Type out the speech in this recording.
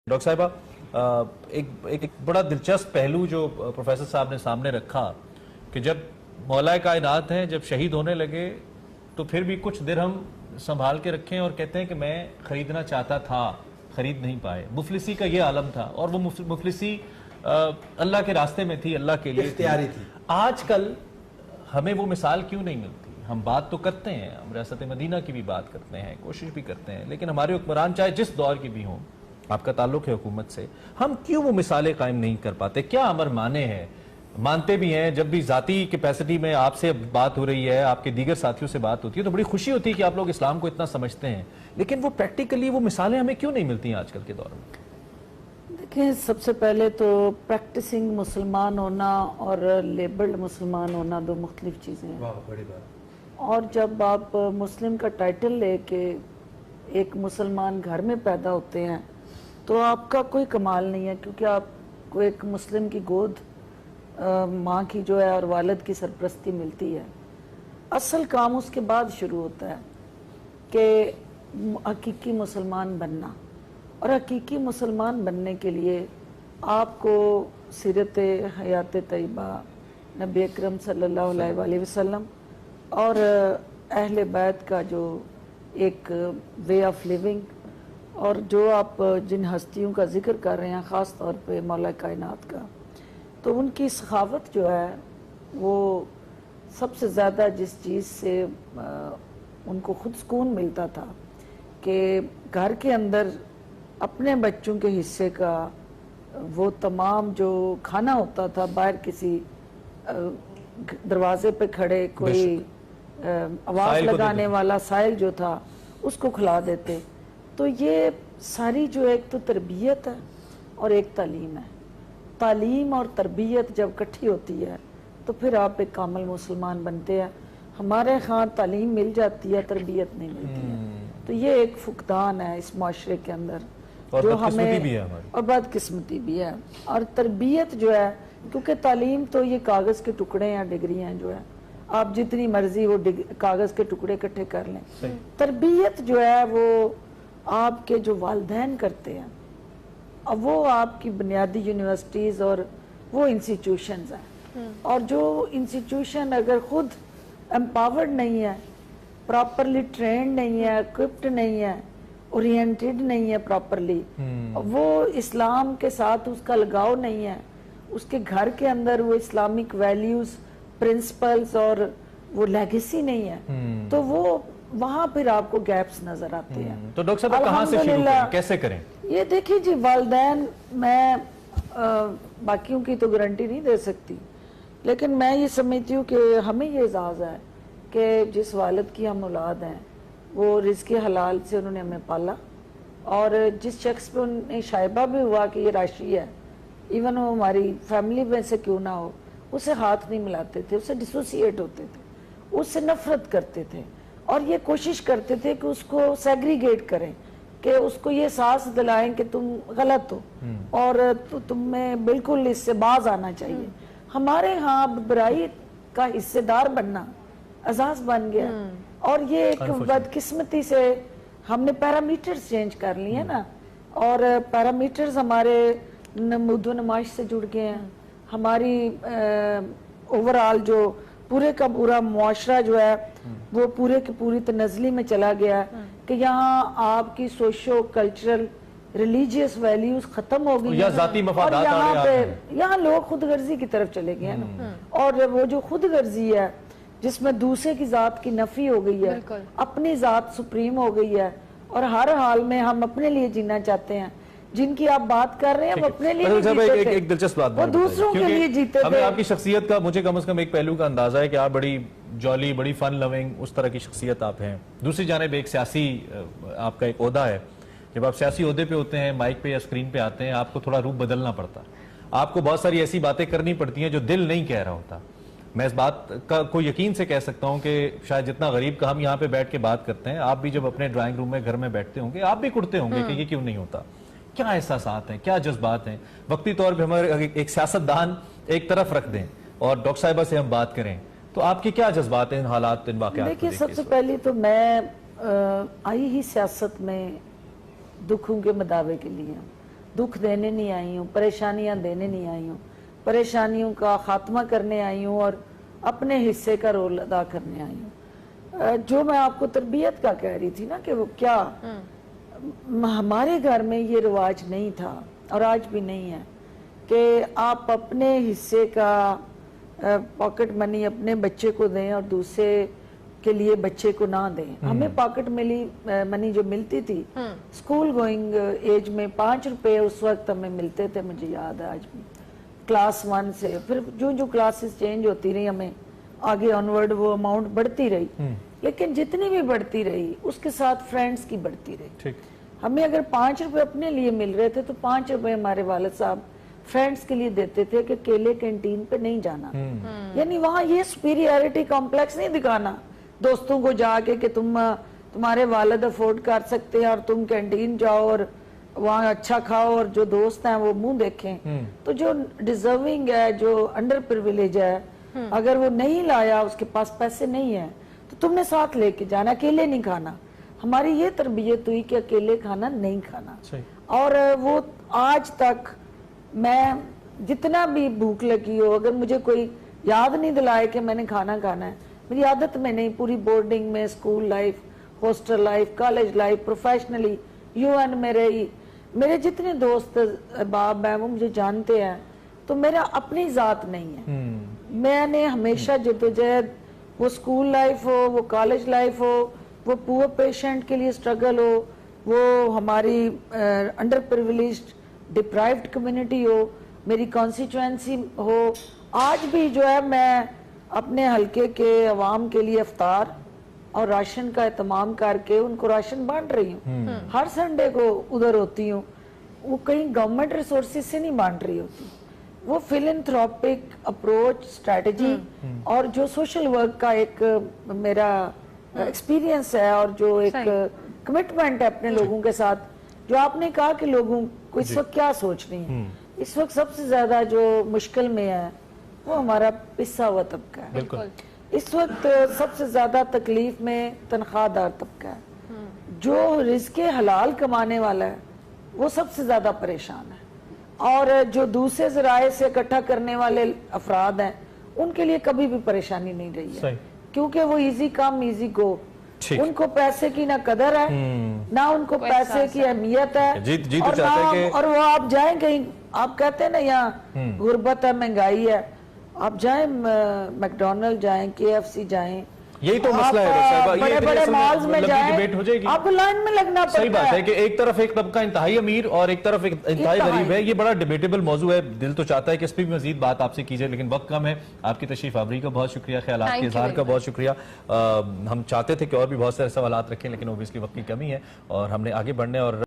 Doctor साहिबा, एक बड़ा दिलचस्प पहलू जो प्रोफेसर साहब ने सामने रखा कि जब मौलाए कायनात हैं, जब शहीद होने लगे तो फिर भी कुछ दिरहम संभाल के रखें और कहते हैं कि मैं खरीदना चाहता था, खरीद नहीं पाए। मुफलिसी का ये आलम था और वो मुफलिसी अल्लाह के रास्ते में थी, अल्लाह के लिए इख्तियारी थी। आजकल हमें वो मिसाल क्यों नहीं मिलती? हम बात तो करते हैं, हम रियासत मदीना की भी बात करते हैं, कोशिश भी करते हैं, लेकिन हमारे हुक्मरान चाहे जिस दौर के भी हों, आपका ताल्लुक है हुकूमत से, हम क्यों वो मिसालें कायम नहीं कर पाते? क्या अमर माने हैं? मानते भी हैं, जब भी ज़ाती कैपेसिटी में आपसे बात हो रही है, आपके दीगर साथियों से बात होती है तो बड़ी खुशी होती है कि आप लोग इस्लाम को इतना समझते हैं, लेकिन वो प्रैक्टिकली वो मिसालें हमें क्यों नहीं मिलती हैं आजकल के दौर में? देखिए, सबसे पहले तो प्रैक्टिसिंग मुसलमान होना और लेबल्ड मुसलमान होना दो मुख्तलिफ चीज़ें हैं। वाह, बड़ी बात। और जब आप मुस्लिम का टाइटल लेके एक मुसलमान घर में पैदा होते हैं तो आपका कोई कमाल नहीं है, क्योंकि आपको एक मुस्लिम की गोद माँ की जो है और वालिद की सरपरस्ती मिलती है। असल काम उसके बाद शुरू होता है कि हकीकी मुसलमान बनना, और हकीकी मुसलमान बनने के लिए आपको सीरत हयात तैयबा, नबी अकरम सल्लल्लाहु अलैहि वसल्लम और अहले बैत का जो एक वे ऑफ लिविंग, और जो आप जिन हस्तियों का जिक्र कर रहे हैं ख़ास तौर पे मौला कायनात का, तो उनकी सखावत जो है वो सबसे ज़्यादा जिस चीज़ से उनको खुद सुकून मिलता था कि घर के अंदर अपने बच्चों के हिस्से का वो तमाम जो खाना होता था, बाहर किसी दरवाजे पे खड़े कोई आवाज़ लगाने वाला साइल जो था उसको खिला देते। तो ये सारी जो एक तो तरबियत है और एक तालीम है। तालीम और तरबियत जब इकट्ठी होती है तो फिर आप एक कामिल मुसलमान बनते हैं। हमारे यहाँ तालीम मिल जाती है, तरबियत नहीं मिलती है, तो ये एक फुकदान है इस माशरे के अंदर, और जो हमें भी है और बदकिस्मती भी है। और तरबियत जो है, क्योंकि तालीम तो ये कागज़ के टुकड़े हैं, डिग्री हैं जो है, आप जितनी मर्जी वो कागज़ के टुकड़े इकट्ठे कर लें। तरबियत जो है वो आपके जो वालिदैन करते हैं, अब वो आपकी बुनियादी यूनिवर्सिटीज़ और वो इंस्टीट्यूशंस हैं, और जो इंस्टीट्यूशन अगर खुद एम्पावर्ड नहीं है, प्रॉपरली ट्रेंड नहीं है, इक्विप्ड नहीं है, ओरिएंटेड नहीं है प्रॉपरली, वो इस्लाम के साथ उसका लगाव नहीं है, उसके घर के अंदर वो इस्लामिक वैल्यूज़, प्रिंसिपल्स और वो लेगेसी नहीं है, तो वो वहाँ फिर आपको गैप्स नजर आते हैं। तो डॉक्टर साहब कहाँ से शुरू करें, कैसे करें? ये देखिए जी, वालिदैन, मैं बाकियों की तो गारंटी नहीं दे सकती, लेकिन मैं ये समझती हूँ कि हमें ये एजाज़ है कि जिस वालिद की हम औलाद हैं वो रिज़्क़ हलाल से उन्होंने हमें पाला, और जिस शख्स पे उन्हें शायबा भी हुआ कि ये राशि है, इवन वो हमारी फैमिली में से क्यों ना हो, उसे हाथ नहीं मिलाते थे, उससे डिसोसिएट होते थे, उससे नफरत करते थे, और ये कोशिश करते थे कि उसको सेग्रीगेट करें, कि उसको ये एहसास दिलाएं कि तुम गलत हो और तुम्हें बिल्कुल इससे बाज आना चाहिए। हमारे यहाँ बुराई का हिस्सेदार बनना एहसास बन गया, और ये एक बदकिस्मती से हमने पैरामीटर्स चेंज कर लिए हैं ना, और पैरामीटर्स हमारे नमूदो नुमाइश से जुड़ गए हैं। हमारी ओवरऑल जो पूरे का पूरा मुआशरा जो है वो पूरे की पूरी तनज़ली में चला गया कि यहाँ आपकी सोशो कल्चरल रिलीजियस वैल्यूज खत्म हो गई, और यहाँ लोग खुद गर्जी की तरफ चले गए हैं ना, और वो जो खुद गर्जी है जिसमें दूसरे की जात की नफी हो गई है, अपनी जात सुप्रीम हो गई है, और हर हाल में हम अपने लिए जीना चाहते हैं। जिनकी आप बात कर रहे हैं वो अपने लिए नहीं जीते थे, एक दिलचस्प बात वो दूसरों के लिए जीते थे। हमें आपकी शख्सियत का मुझे कम से कम एक पहलू का अंदाजा है कि आप बड़ी जॉली, बड़ी फन लविंग, उस तरह की शख्सियत आप हैं। दूसरी जानिब एक सियासी आपका एक ओहदा है, जब आप सियासी ओहदे पे होते हैं, माइक पे या स्क्रीन पे आते हैं, आपको थोड़ा रूप बदलना पड़ता है, आपको बहुत सारी ऐसी बातें करनी पड़ती हैं जो दिल नहीं कह रहा होता। मैं इस बात का को यकीन से कह सकता हूं कि शायद जितना गरीब का हम यहाँ पे बैठ के बात करते हैं, आप भी जब अपने ड्राइंग रूम में घर में बैठते होंगे, आप भी कुड़ते होंगे कि ये क्यों नहीं होता। क्या एहसासात हैं, क्या जज्बात हैं? वक्ती तौर पे हमारे एक सियासतदान एक तरफ रख दें और डॉक्टर साहिबा से हम बात करें, तो आपके क्या जज्बात हैं इन हालात, इन वाक़यात? देखिए, सबसे पहले तो मैं आई ही सियासत में दुखों के मदावे के लिए, दुख देने नहीं आई हूँ, परेशानियां देने नहीं आई हूँ, परेशानियों का खात्मा करने आई हूँ और अपने हिस्से का रोल अदा करने आई हूँ। जो मैं आपको तरबियत का कह रही थी ना कि वो क्या हमारे घर में ये रिवाज नहीं था और आज भी नहीं है कि आप अपने हिस्से का पॉकेट मनी अपने बच्चे को दें और दूसरे के लिए बच्चे को ना दें। हमें पॉकेट मनी जो मिलती थी स्कूल गोइंग एज में 5 रुपए उस वक्त हमें मिलते थे, मुझे याद है आज भी, क्लास 1 से। फिर जो जो क्लासेस चेंज होती रही हमें आगे ऑनवर्ड वो अमाउंट बढ़ती रही, लेकिन जितनी भी बढ़ती रही उसके साथ फ्रेंड्स की बढ़ती रही। ठीक। हमें अगर 5 रुपए अपने लिए मिल रहे थे तो 5 रुपए हमारे वालिद साहब फ्रेंड्स के लिए देते थे कि केले कैंटीन पे नहीं जाना। यानी वहाँ ये सुपीरियरिटी कॉम्प्लेक्स नहीं दिखाना दोस्तों को जाके कि तुम्हारे वालिद अफोर्ड कर सकते हैं और तुम कैंटीन जाओ और वहाँ अच्छा खाओ और जो दोस्त हैं वो मुंह देखें। तो जो डिजर्विंग है, जो अंडर प्रिविलेज है, अगर वो नहीं लाया, उसके पास पैसे नहीं है, तो तुमने साथ लेके जाना, अकेले नहीं खाना। हमारी ये तरबियत हुई कि अकेले खाना नहीं खाना। और वो आज तक मैं जितना भी भूख लगी हो, अगर मुझे कोई याद नहीं दिलाए कि मैंने खाना खाना है, मेरी आदत में नहीं, पूरी बोर्डिंग में, school life, hostel life, college life, professionally UN में रही, मेरे जितने दोस्त बाब हैं वो मुझे जानते हैं, तो मेरा अपनी जात नहीं है। मैंने हमेशा जद्दोजहद, वो स्कूल लाइफ हो, वो कॉलेज लाइफ हो, वो पुअर पेशेंट के लिए स्ट्रगल हो, वो हमारी अंडर प्रिविलेज्ड डिप्राइव्ड कम्युनिटी हो, मेरी कॉन्स्टिट्यूएंसी हो, आज भी जो है मैं अपने हलके के अवाम के लिए इफ्तार और राशन का एहतमाम करके उनको राशन बांट रही हूँ। हर संडे को उधर होती हूँ। वो कहीं गवर्नमेंट रिसोर्सेज से नहीं बांट रही होती, वो फिलैंथ्रोपिक अप्रोच, स्ट्रेटजी और जो सोशल वर्क का एक मेरा एक्सपीरियंस है और जो एक कमिटमेंट है अपने लोगों के साथ। जो आपने कहा कि लोगों को इस वक्त क्या सोच रही है, इस वक्त सबसे ज्यादा जो मुश्किल में है वो हमारा पिसा हुआ तबका है। बिल्कुल। इस वक्त सबसे ज्यादा तकलीफ में तनख्वाहदार तबका है। जो रिज़्क़े हलाल कमाने वाला है वो सबसे ज्यादा परेशान है, और जो दूसरे ज़राए से इकट्ठा करने वाले अफराद हैं उनके लिए कभी भी परेशानी नहीं रही है, क्योंकि वो इजी कम इजी गो, उनको पैसे की ना कदर है ना उनको पैसे की अहमियत है। और वो आप जाएं कहीं, आप कहते हैं ना यहाँ गुर्बत है, महंगाई है, आप जाएं मैकडोनल्ड जाएं, KFC जाएं, यही तो मसला है। बड़े बड़े मॉल्स में जाएं, डिबेट हो जाएगी, आपको लाइन में लगना पड़ता है। सही बात है कि एक तरफ एक तबका इंतहाई अमीर और एक तरफ एक इंतहाई गरीब है। ये बड़ा डिबेटेबल मौजू है। दिल तो चाहता है कि इस पर भी मजीद बात आपसे की जाए, लेकिन वक्त कम है। आपकी तशरीफ आवरी का बहुत शुक्रिया, ख्यालात के इज़हार का बहुत शुक्रिया। हम चाहते थे कि और भी बहुत सारे सवालात रखें, लेकिन ओबियसली वक्त की कमी है और हमने आगे बढ़ने और